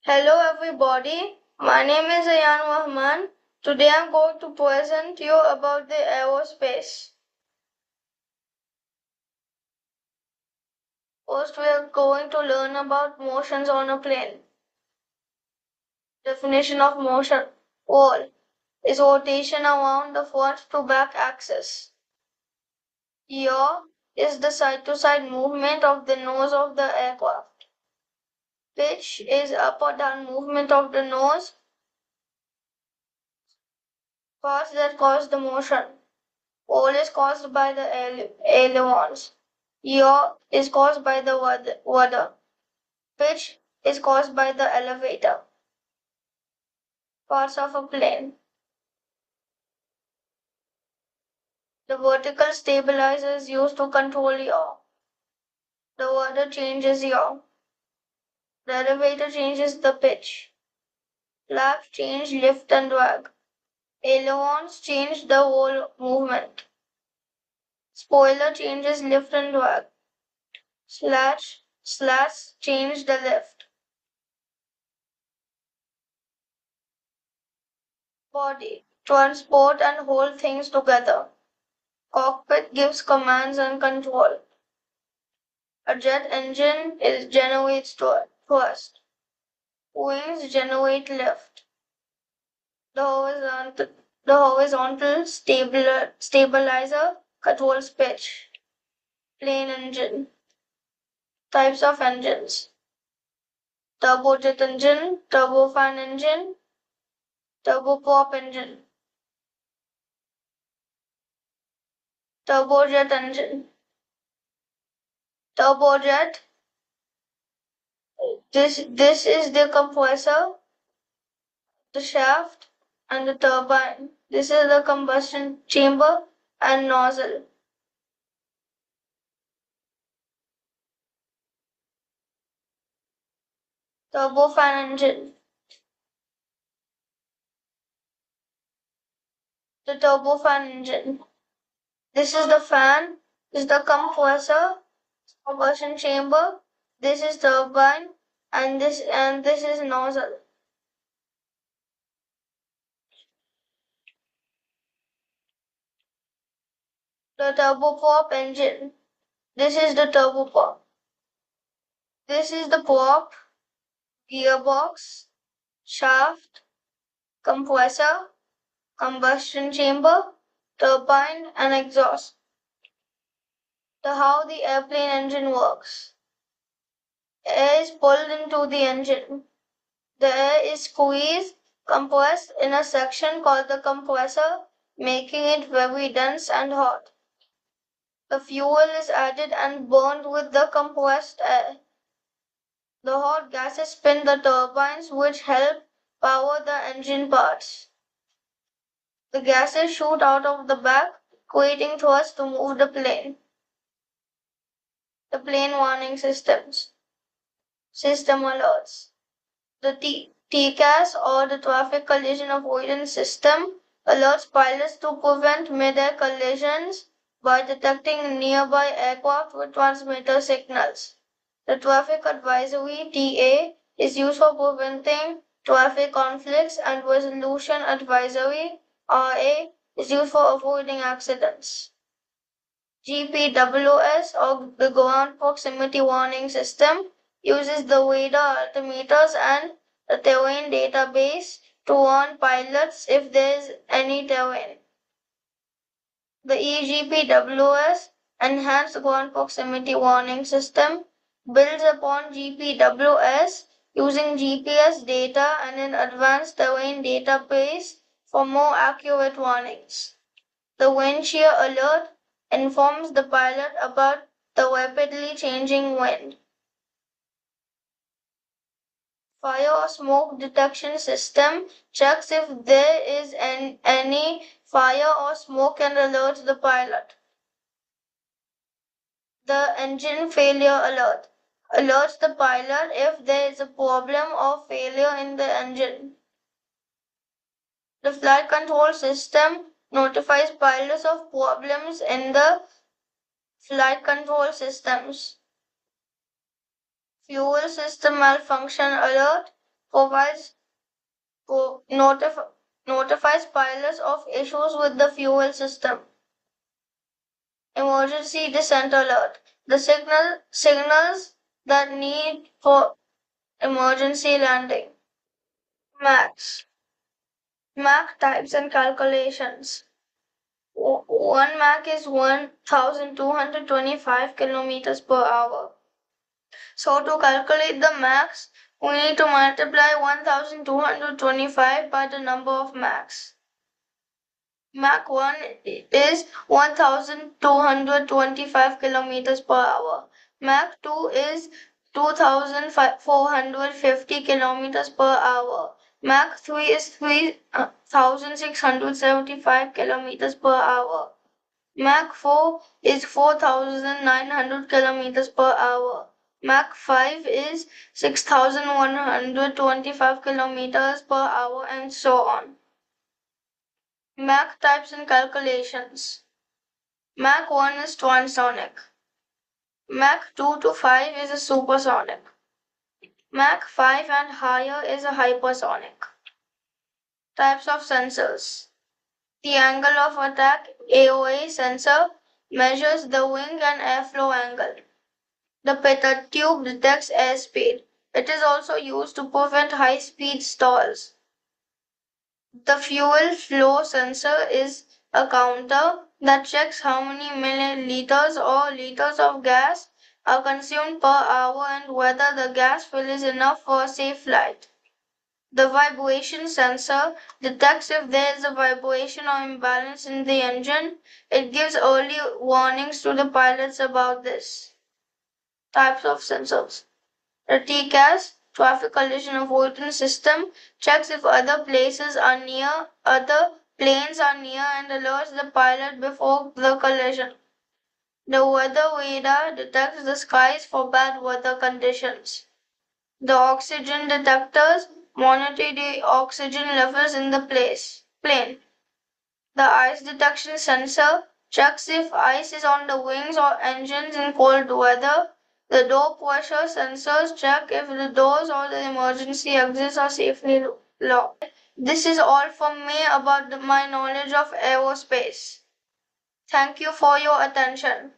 Hello everybody, my name is Ayaan Rahman. Today I'm going to present you about the aerospace. First we are going to learn about motions on a plane. Definition of motion. Roll is rotation around the front to back axis. Yaw is the side to side movement of the nose of the aircraft. Pitch is up or down movement of the nose. Parts that cause the motion. All is caused by the ailerons. Yaw is caused by the rudder. Pitch is caused by the elevator. Parts of a plane. The vertical stabilizer is used to control yaw. The rudder changes yaw. The elevator changes the pitch. Flaps change lift and drag. Ailerons change the whole movement. Spoiler changes lift and drag. Slats change the lift. Body, transport and hold things together. Cockpit gives commands and control. A jet engine generates thrust. Wings generate lift. The horizontal stabilizer controls pitch. Plane engine. Types of engines. Turbojet engine, turbofan engine, turboprop engine. Turbojet engine. Turbojet. This is the compressor, the shaft, and the turbine. This is the combustion chamber and nozzle. Turbofan engine. The turbofan engine. This is the fan. This is the compressor, combustion chamber. This is turbine, and this is nozzle. The turboprop engine. This is the turboprop. This is the prop, gearbox, shaft, compressor, combustion chamber, turbine, and exhaust. How the airplane engine works. Air is pulled into the engine. The air is squeezed, compressed in a section called the compressor, making it very dense and hot. The fuel is added and burned with the compressed air. The hot gases spin the turbines, which help power the engine parts. The gases shoot out of the back, creating thrust to move the plane. The plane warning systems. System alerts. The TCAS or the Traffic Collision Avoidance System alerts pilots to prevent mid-air collisions by detecting nearby aircraft with transmitter signals. The Traffic Advisory TA is used for preventing traffic conflicts, and Resolution Advisory RA is used for avoiding accidents. GPWS or the Ground Proximity Warning System uses the radar altimeters and the terrain database to warn pilots if there is any terrain. The EGPWS Enhanced Ground Proximity Warning System builds upon GPWS using GPS data and an advanced terrain database for more accurate warnings. The wind shear alert informs the pilot about the rapidly changing wind. Fire or smoke detection system checks if there is any fire or smoke and alerts the pilot. The engine failure alert alerts the pilot if there is a problem or failure in the engine. The flight control system notifies pilots of problems in the flight control systems. Fuel system malfunction alert provides notifies pilots of issues with the fuel system. Emergency descent alert. The signals that need for emergency landing. Max. Mach types and calculations. One Mach is 1,225 kilometers per hour. So to calculate the Machs, we need to multiply 1,225 by the number of Machs. Mach 1 is 1,225 kilometers per hour. Mach 2 is 2,450 kilometers per hour. Mach 3 is 3,675 kilometers per hour. Mach 4 is 4,900 kilometers per hour. Mach 5 is 6,125 kilometers per hour, and so on. Mach types and calculations. Mach 1 is transonic. Mach 2 to 5 is a supersonic. Mach 5 and higher is a hypersonic. Types of sensors. The angle of attack AOA sensor measures the wing and airflow angle. The pitot tube detects airspeed. It is also used to prevent high-speed stalls. The fuel flow sensor is a counter that checks how many milliliters or liters of gas are consumed per hour and whether the gas fill is enough for a safe flight. The vibration sensor detects if there is a vibration or imbalance in the engine. It gives early warnings to the pilots about this. Types of sensors. The TCAS, Traffic Collision Avoidance System, checks if other planes are near and alerts the pilot before the collision. The weather radar detects the skies for bad weather conditions. The oxygen detectors monitor the oxygen levels in the plane. The ice detection sensor checks if ice is on the wings or engines in cold weather. The door pressure sensors check if the doors or the emergency exits are safely locked. This is all from me about my knowledge of aerospace. Thank you for your attention.